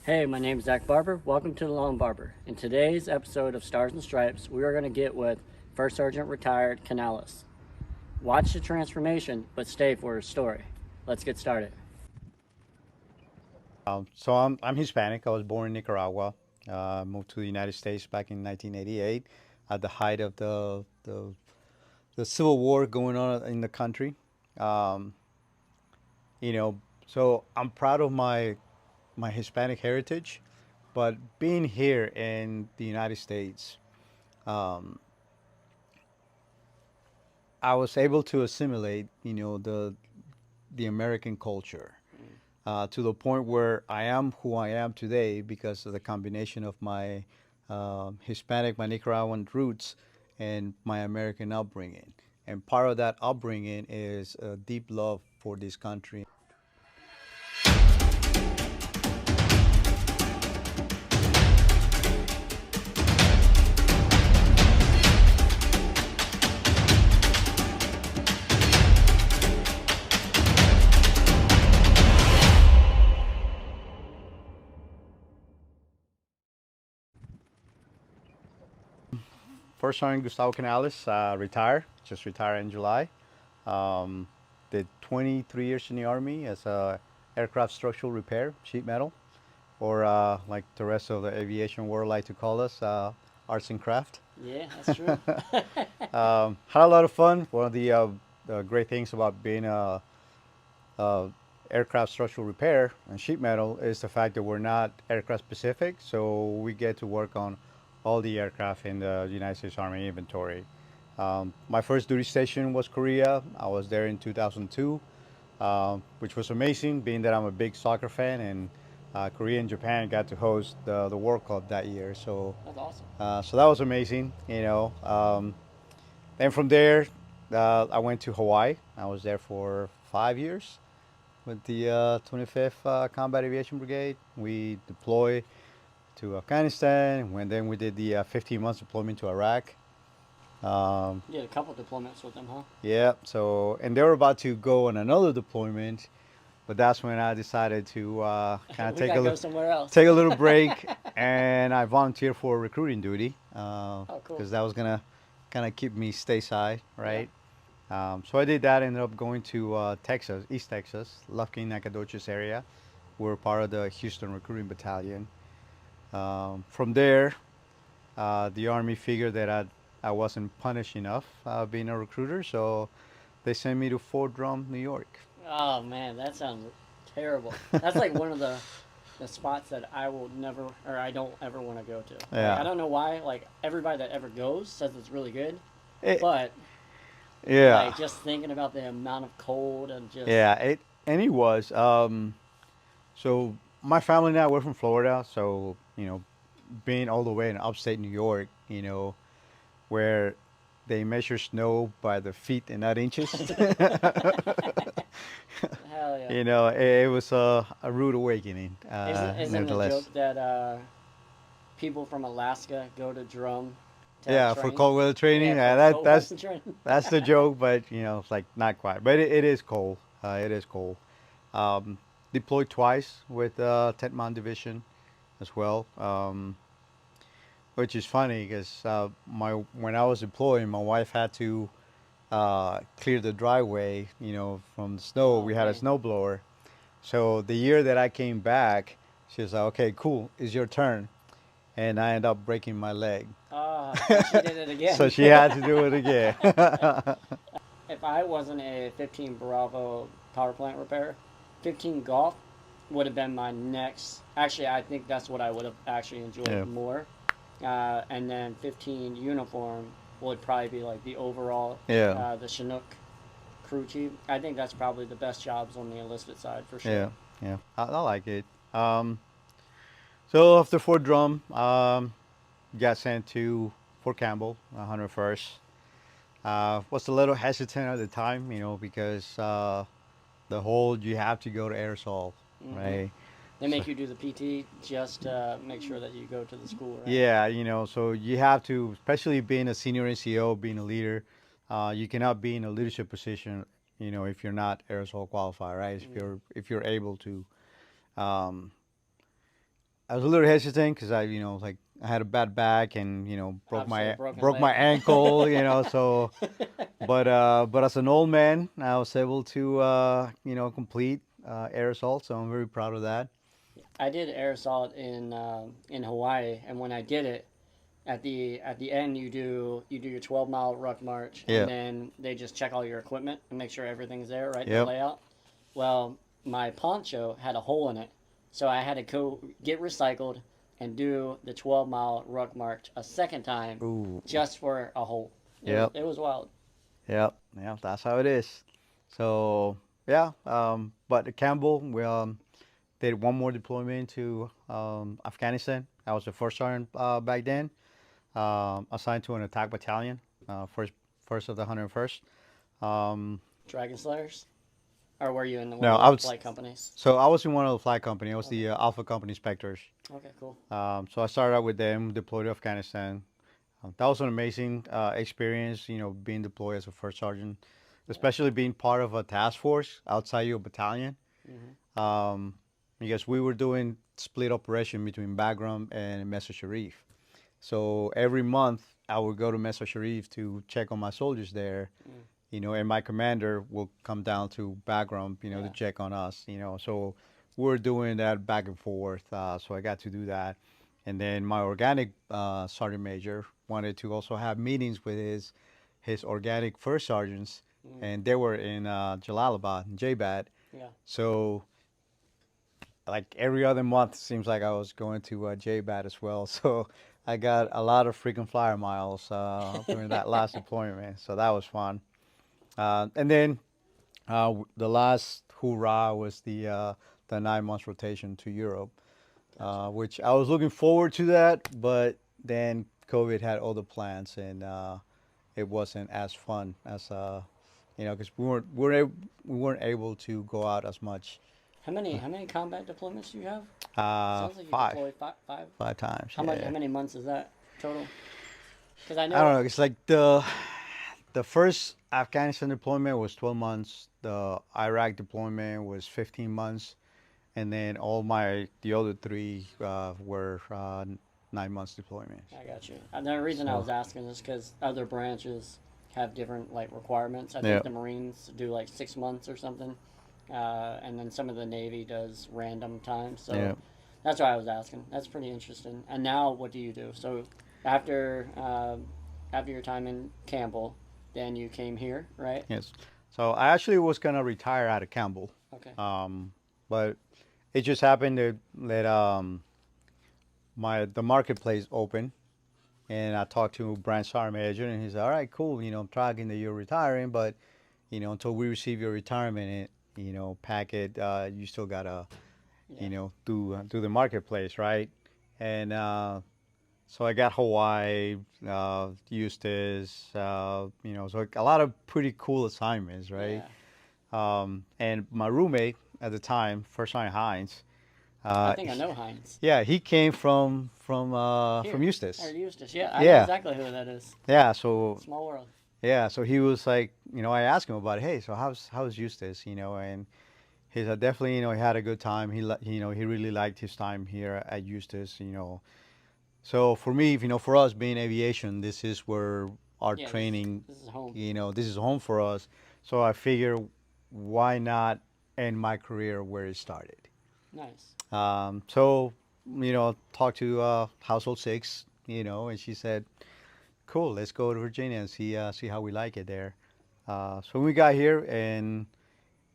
Hey, my name is Zach Barber. Welcome to the Lone Barber. In today's episode of Stars and Stripes, we are going to get with First Sergeant retired Canales. Watch the transformation, but stay for his story. Let's get started. So I'm Hispanic. I was born in Nicaragua. Moved to the United States back in 1988 at the height of the civil war going on in the country. Um, you know, so I'm proud of my Hispanic heritage, but being here in the United States, um, I was able to assimilate, the American culture. To the point where I am who I am today because of the combination of my Hispanic, my Nicaraguan roots, and my American upbringing. And part of that upbringing is a deep love for this country. First Sergeant Gustavo Canales, just retired in July. Um, did 23 years in the Army as a aircraft structural repair, sheet metal, or like the rest of the aviation world like to call us, arts and craft. Yeah, that's true. Had a lot of fun. One of the great things about being a aircraft structural repair and sheet metal is the fact that we're not aircraft specific, so we get to work on all the aircraft in the United States Army inventory. My first duty station was Korea. I was there in 2002, which was amazing, being that I'm a big soccer fan, and Korea and Japan got to host the World Cup that year. That's awesome. So that was amazing, And from there, I went to Hawaii. I was there for 5 years with the 25th Combat Aviation Brigade. We deployed to Afghanistan, and then we did the 15 months deployment to Iraq. You had a couple deployments with them, huh? Yeah, so, and they were about to go on another deployment, but that's when I decided to kind of We gotta go somewhere else. take a little break, and I volunteered for recruiting duty Oh, cool. because that was gonna kind of keep me stateside, Yeah. right? So I did that. Ended up going to Texas, East Texas, Lufkin, Nacogdoches area. We're part of the Houston Recruiting Battalion. From there, the Army figured that I wasn't punished enough being a recruiter, so they sent me to Fort Drum, New York. Oh man, that sounds terrible. That's like one of the spots that I will never, or I don't ever want to go to. Like, I Yeah. don't know why. Like everybody that ever goes says it's really good, It, but yeah. like just thinking about the amount of cold and just Yeah. And it was. So my family and I, we're from Florida, so being all the way in upstate New York, where they measure snow by the feet and not inches. hell yeah. It was a rude awakening. Isn't a Nevertheless. joke that people from Alaska go to Drum to Yeah, for train? cold weather training, Yeah, for that cold that's weather training. that's the joke, but it's like not quite. But it is cold. It is cold. Um, Deployed twice with 10th Mountain Division as well, which is funny because my when I was deployed, my wife had to clear the driveway, from the snow. Oh We had a man. snow blower. So the year that I came back, she was like, "Okay, cool, it's your turn," and I ended up breaking my leg. So she did it So again. she had to do it again. If I wasn't a 15 Bravo power plant repair, 15 golf would have been my next. Actually, I think that's what I would have actually enjoyed Yeah, more. And then 15 uniform would probably be like the overall, yeah, the Chinook crew chief. I think that's probably the best jobs on the enlisted side for sure. yeah, yeah. I like it. So after Fort Drum, got sent to Fort Campbell, 101st. Was a little hesitant at the time, because the whole you have to go to aerosol, Hmm. right? They So make you do the PT just to make sure that you go to the school, right? yeah, so you have to, especially being a senior NCO, being a leader, you cannot be in a leadership position, if you're not aerosol qualified, right? Mm. If you're able to. Um, I was a little hesitant because like I had a bad back and broke Obviously, a my broken broke my leg. ankle. So but as an old man, I was able to complete air assault. So I'm very proud of that. I did air assault in Hawaii, and when I did it, at the end you do your 12-mile ruck march, and Yeah. then they just check all your equipment and make sure everything's there, right? The Yep. layout. Well, my poncho had a hole in it, so I had to go get recycled and do the 12-mile ruck march a second time Ooh. just for a hole. It was Yep. it was wild. Yep. Yeah. That's how it is. So yeah. But at Campbell, we did one more deployment to Afghanistan. I was the first sergeant back then, assigned to an attack battalion, first of the 101st. Um, Dragon Slayers, or were you in one no, of I the was flight companies? so I was in one of the flight company. I was Okay. the Alpha Company Inspectors. Okay. Cool. So I started out with them, deployed to Afghanistan. That was an amazing experience, being deployed as a first sergeant, Yeah. especially being part of a task force outside your battalion. Hmm. Um, because we were doing split operation between Bagram and Mesa Sharif. So every month I would go to Mesa Sharif to check on my soldiers there, Mm. and my commander will come down to Bagram, to Yeah. check on us. So we're doing that back and forth. So I got to do that. And then my organic sergeant major wanted to also have meetings with his organic first sergeants, Mm. and they were in Jalalabad, in JBAT. Yeah. So like every other month seems like I was going to JBAT as well. So I got a lot of freaking flyer miles during that last deployment. So that was fun. And then the last hoorah was the 9 months rotation to Europe, Gotcha. which I was looking forward to that, but then COVID had other plans and it wasn't as fun as because we weren't able to go out as much. How many combat deployments do you have? Sounds like you Five, deployed five. 5 times. How much? How Yeah. many months is that total? Because I I don't know. know. It's like the first Afghanistan deployment was 12 months. The Iraq deployment was 15 months, and then the other three were 9 months deployments. I got you. And the reason I So was asking is because other branches have different like requirements. I yeah, think the Marines do like 6 months or something, and then some of the Navy does random times. yeah, So that's why I was asking. That's pretty interesting. And now, what do you do? So after after your time in Campbell, then you came here, right? yes. So I actually was gonna retire out of Campbell, Okay. um, but it just happened to let the marketplace open. And I talked to branch sergeant major, and he said, "All right, cool. I'm tracking that you're retiring, but until we receive your retirement, packet, you still gotta, Yeah. do the marketplace, right?" And so I got Hawaii, Eustis, so a lot of pretty cool assignments, right? Yeah. And my roommate at the time, First Sergeant Hines, I uh, think I know Heinz. yeah, he came from Here. Or Eustis. Eustace. Yeah, I know Yeah, exactly who that is. yeah. So Small world. yeah, so he was like, I asked him about, hey, so how's Eustace, and he said definitely, he had a good time. He really liked his time here at Eustace. So for me, for us being aviation, this is where our Yeah, this is training, this is home. this is home for us. So I figure, why not end my career where it started? Nice. So talked to Household Six, and she said, cool, let's go to Virginia and see how we like it there. So when we got here, and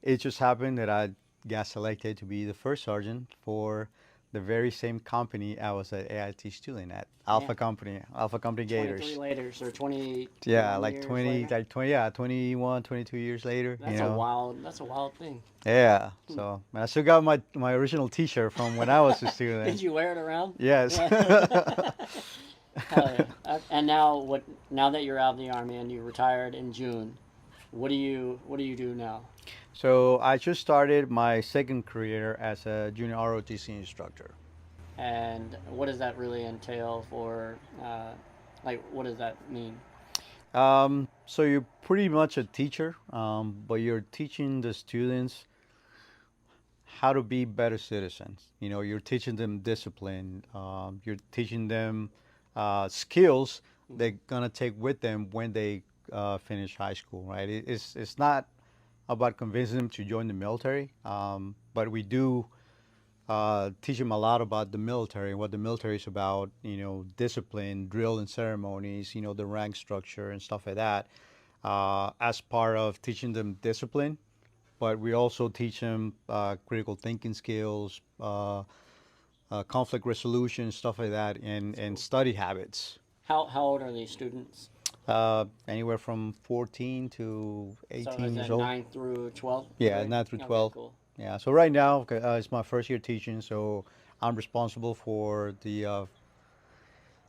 it just happened that I got selected to be the first sergeant for the very same company I was an AIT student at, Yeah. Alpha Company 23 Gators. later, so Yeah, 21 like years 20, later. like 20, yeah, 21, 22 years later, That's a wild thing. Yeah, Hmm. so and I still got my original T-shirt from when I was a Did student. you wear it around? Yes. Yeah. Hell yeah. And now that you're out of the army and you retired in June, what do you do now? So I just started my second career as a junior ROTC instructor. And what does that really entail for like what does that mean? So you're pretty much a teacher, but you're teaching the students how to be better citizens. You know, you're teaching them discipline. You're teaching them skills they're gonna take with them when they finish high school. Right? It's not about convincing them to join the military, but we do teach them a lot about the military and what the military is about. You know, discipline, drill and ceremonies. You know, the rank structure and stuff like that. As part of teaching them discipline, but we also teach them critical thinking skills, conflict resolution, stuff like that, That's and cool. study habits. How old are these students? Anywhere from 14 to So 18 is years it old. 9 through 12 Yeah, grade? 9 through Okay, 12. cool. Yeah, so right now it's my first year teaching, so I'm responsible for the.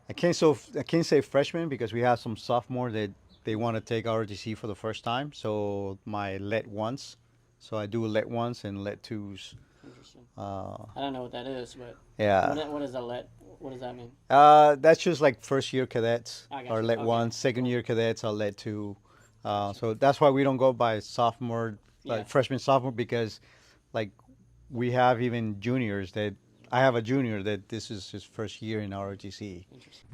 I can't say freshmen because we have some sophomore that they want to take ROTC for the first time. So my let ones, so I do let ones and let twos. Interesting. Uh, I don't know what that is, but yeah. what is a let? What does that mean? That's just like first year cadets I got are you. let Okay, one, second cool. year cadets are let two. Gotcha. So that's why we don't go by sophomore, Yeah. like freshman, sophomore, because like we have even juniors that I have a junior that this is his first year in ROTC. Interesting.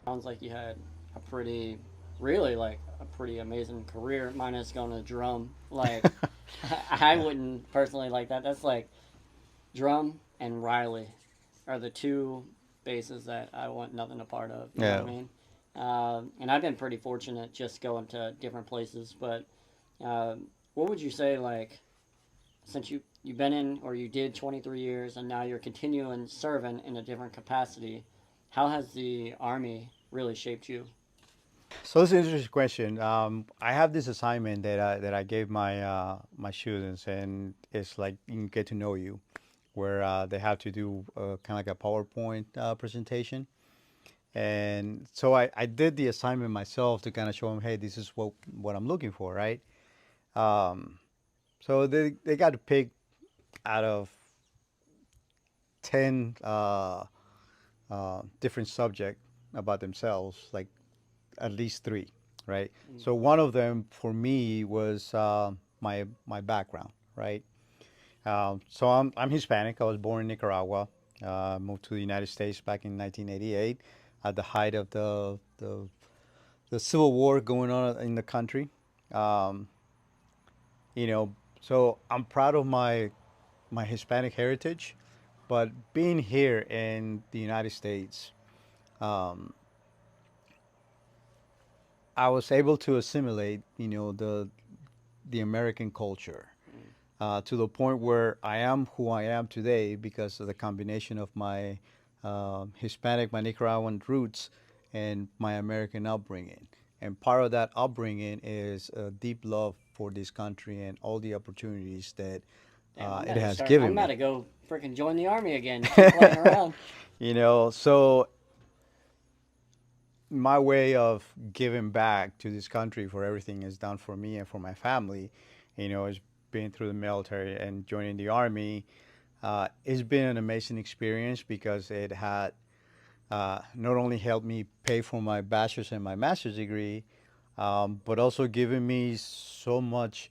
Sounds like you had a pretty, really like a pretty amazing career. Minus going to drum. Like, I Yeah. wouldn't personally like that. That's like drum and Riley are the two bases that I want nothing a part of. You know what I Yeah. mean? And I've been pretty fortunate just going to different places. But what would you say, like, since you've been in or you did 23 years and now you're continuing serving in a different capacity, how has the Army really shaped you? So it's an interesting question. I have this assignment that I gave my students, and it's like you get to know you, where they have to do kind of like a PowerPoint presentation. And so I did the assignment myself to kind of show them, hey, this is what I'm looking for, right? Um, so they got to pick out of 10 different subject about themselves, like at least three, right? Mm. So one of them for me was my background, right? So I'm Hispanic. I was born in Nicaragua. Moved to the United States back in 1988 at the height of the civil war going on in the country. Um, you know, so I'm proud of my Hispanic heritage, but being here in the United States, um, I was able to assimilate, you know, the American culture Mm. to the point where I am who I am today because of the combination of my Hispanic, my Nicaraguan roots, and my American upbringing. And part of that upbringing is a deep love for this country and all the opportunities that Damn, I'm it about to has start. I'm given about me. to go freaking join the Army again. You keep playing around. You know, so my way of giving back to this country for everything it's done for me and for my family, you know, is being through the military and joining the army. It's been an amazing experience because it had not only helped me pay for my bachelor's and my master's degree, but also given me so much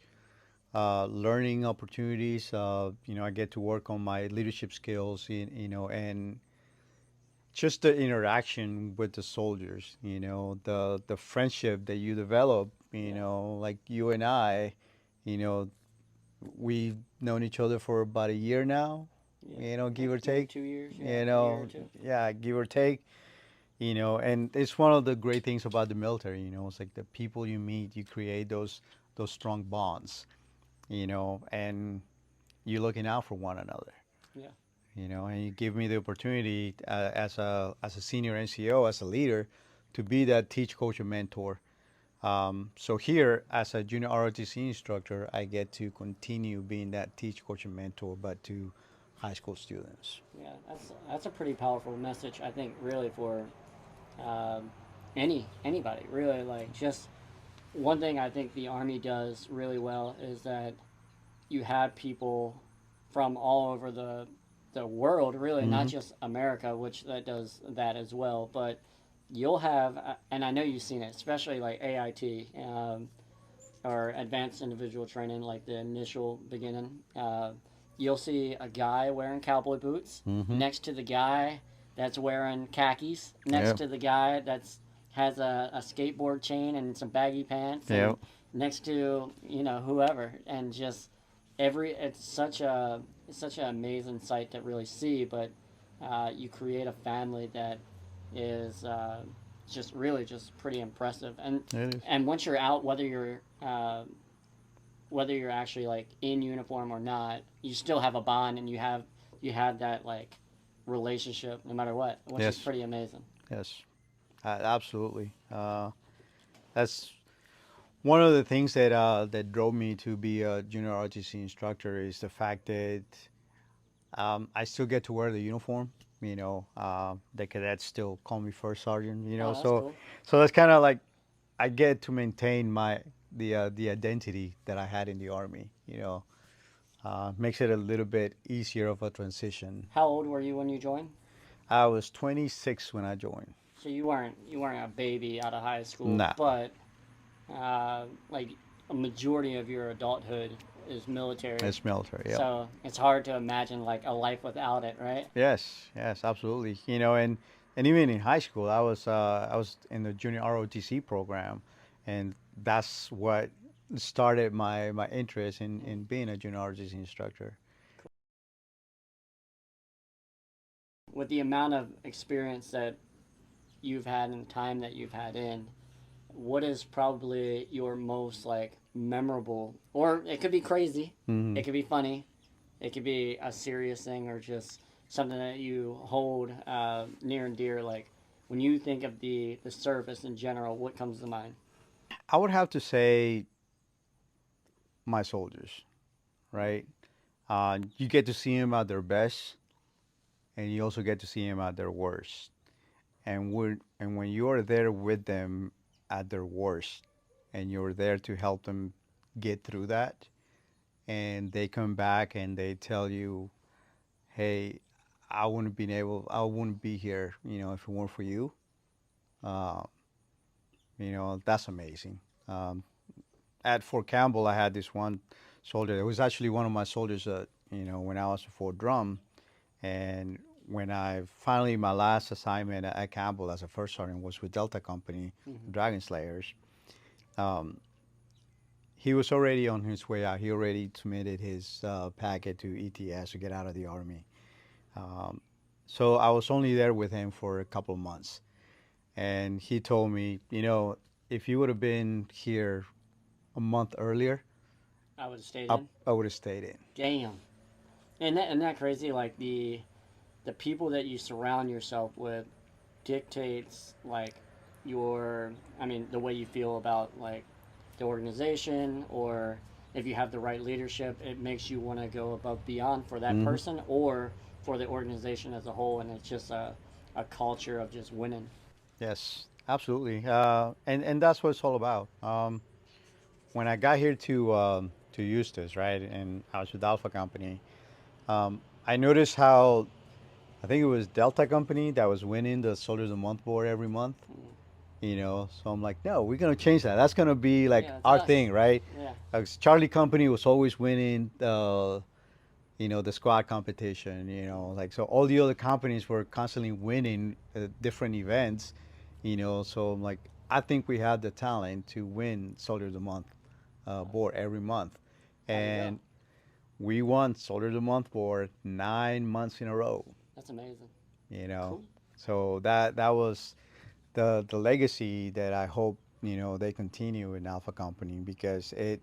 learning opportunities. You know, I get to work on my leadership skills, you know, and just the interaction with the soldiers, you know, the friendship that you develop, you Yeah. know, like you and I, you know, we've known each other for about a year now, Yeah. you know, give or Maybe take, 2 years. Yeah, you a year or know, two. yeah, give or take, you know, and it's one of the great things about the military, you know, it's like the people you meet, you create those strong bonds, you know, and you're looking out for one another, Yeah. you know, and you give me the opportunity as a senior NCO, as a leader, to be that teach coach and mentor. So here, as a junior ROTC instructor, I get to continue being that teach coach and mentor, but to high school students. Yeah. That's a pretty powerful message. I think really for um, anybody really like just one thing I think the Army does really well is that you have people from all over the world, really, not Hmm. just America, which that does that as well. But you'll have, and I know you've seen it, especially like AIT. or advanced individual training, like the initial beginning, you'll see a guy wearing cowboy boots next to the guy that's wearing khakis, next Yep. to the guy that's has a skateboard chain and some baggy pants, and Yep. next to whoever, and just it's such an amazing sight to really see. But you create a family that is just really just pretty impressive. It is. And once you're out, whether you're actually like in uniform or not, you still have a bond, and you have that like relationship no matter what, which is Yes. pretty amazing. Yes. Absolutely. That's one of the things that drove me to be a junior ROTC instructor is the fact that I still get to wear the uniform. The cadets still call me first sergeant. Oh, that's So cool. so that's kind of like I get to maintain the identity that I had in the army. Makes it a little bit easier of a transition. How old were you when you joined? I was 26 when I joined. So you weren't a baby out of high school, Nah, but like a majority of your adulthood is military. it's military. Yeah. So it's hard to imagine like a life without it, right? Yes, yes, absolutely. And even in high school, I was in the junior ROTC program, and that's what started my interest in being a junior ROTC instructor. With the amount of experience that you've had and time that you've had in, what is probably your most like memorable, or it could be crazy, Hmm. it could be funny, it could be a serious thing, or just something that you hold near and dear, like when you think of the service in general, what comes to mind? I would have to say my soldiers, right? You get to see them at their best, and you also get to see them at their worst. And when you are there with them at their worst, and you're there to help them get through that, and they come back and they tell you, "Hey, I wouldn't be here, if it weren't for you." Uh, that's amazing. Um, at Fort Campbell, I had this one soldier. It was actually one of my soldiers, when I was at Fort Drum, and when I finally my last assignment at Campbell as a first sergeant was with Delta Company, Mm-hmm. Dragon Slayers. Um, he was already on his way out. He already submitted his packet to ETS to get out of the army. Um, so I was only there with him for a couple of months, and he told me, if you would have been here a month earlier, I would have stayed I, in. I would have stayed in. Damn. And that crazy, like the people that you surround yourself with dictates like the way you feel about like the organization, or if you have the right leadership, it makes you want to go above beyond for that Hmm. person or for the organization as a whole, and it's just a culture of just winning. Yes, absolutely. And that's what it's all about. When I got here to Eustis, right, and I was with Alpha Company, I noticed how I think it was Delta Company that was winning the Soldiers of the Month board every month. So I'm like, no, we're gonna change that. That's gonna be like Yeah, it's our us. thing, right? Yeah. Charlie Company was always winning the squad competition. Like so all the other companies were constantly winning different events. So I'm like, I think we have the talent to win Soldier of the Month board every month, How do you go? and we won Soldier of the Month board 9 months in a row. That's amazing. You know, Cool. so that was the legacy that I hope they continue in Alpha Company because it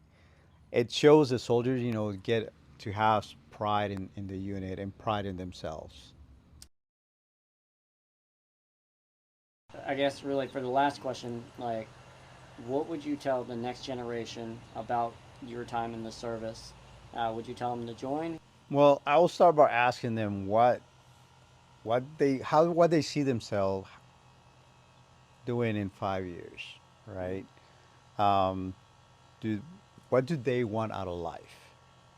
shows the soldiers get to have pride in the unit and pride in themselves. I guess really for the last question, like what would you tell the next generation about your time in the service? Would you tell them to join? Well, I will start by asking them what they see themselves doing in 5 years, right? Um, do what do they want out of life?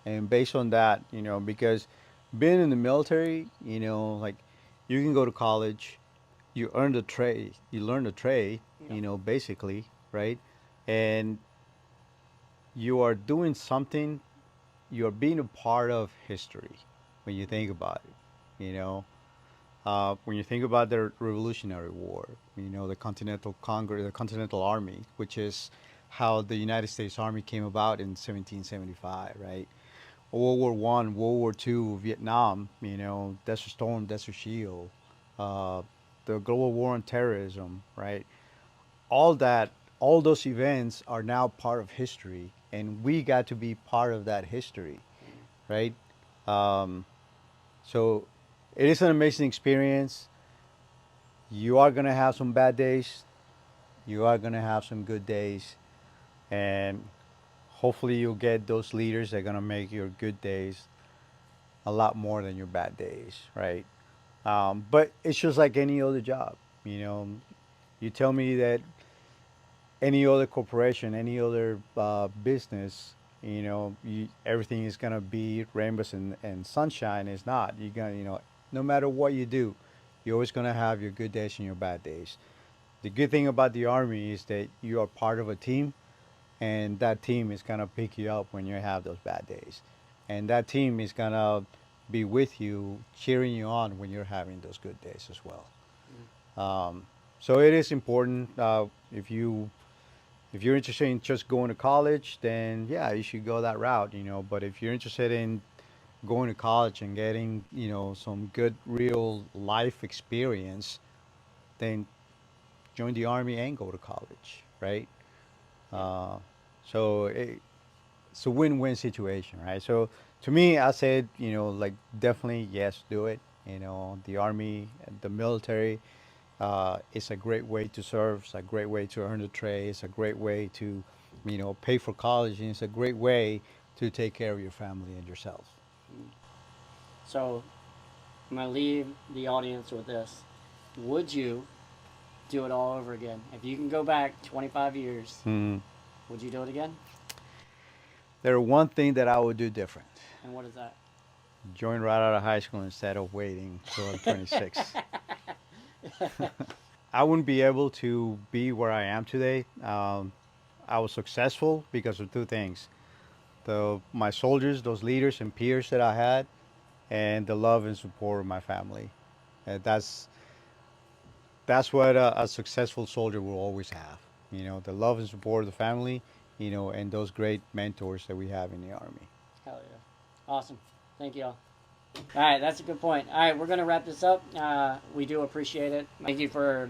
And based on that, because being in the military, like you can go to college, you learn the trade, Yeah. basically, right? And you are doing something, you're being a part of history when you think about it. When you think about the Revolutionary War, the Continental Congress, the Continental Army, which is how the United States Army came about in 1775, right? World War One, World War Two, Vietnam, Desert Storm, Desert Shield, uh, the global war on terrorism, right? All that, all those events are now part of history, and we got to be part of that history, right? Um, so it is an amazing experience. You are gonna have some bad days. You are gonna have some good days, and hopefully you'll get those leaders that are gonna make your good days a lot more than your bad days, right? But it's just like any other job. You know, you tell me that any other corporation, any other business, everything is gonna be rainbows and sunshine. It's not. You're gonna, no matter what you do, you're always gonna have your good days and your bad days. The good thing about the army is that you are part of a team, and that team is gonna pick you up when you have those bad days, and that team is gonna be with you, cheering you on when you're having those good days as well. So it is important. If you're interested in just going to college, then yeah, you should go that route. But if you're interested in going to college and getting some good real life experience, then join the army and go to college, right? Yeah. Uh, so it's a win-win situation, right? So to me, I said, like definitely yes, do it. The army, the military, it's a great way to serve. It's a great way to earn the trade. It's a great way to, pay for college, and it's a great way to take care of your family and yourself. So I'm going to leave the audience with this. Would you do it all over again? If you can go back 25 years, Hmm. would you do it again? There's one thing that I would do different: And what is that? join right out of high school instead of waiting till I'm 26. I wouldn't be able to be where I am today. I was successful because of two things: my soldiers, those leaders and peers that I had, and the love and support of my family. And that's what a successful soldier will always have. The love and support of the family, and those great mentors that we have in the army. Hell yeah. Awesome. Thank you all. All right, that's a good point. All right, we're going to wrap this up. We do appreciate it. Thank you for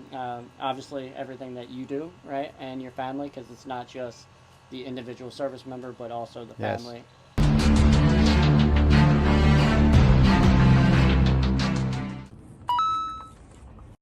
obviously everything that you do, right, and your family, because it's not just the individual service member, but also the Yes. family.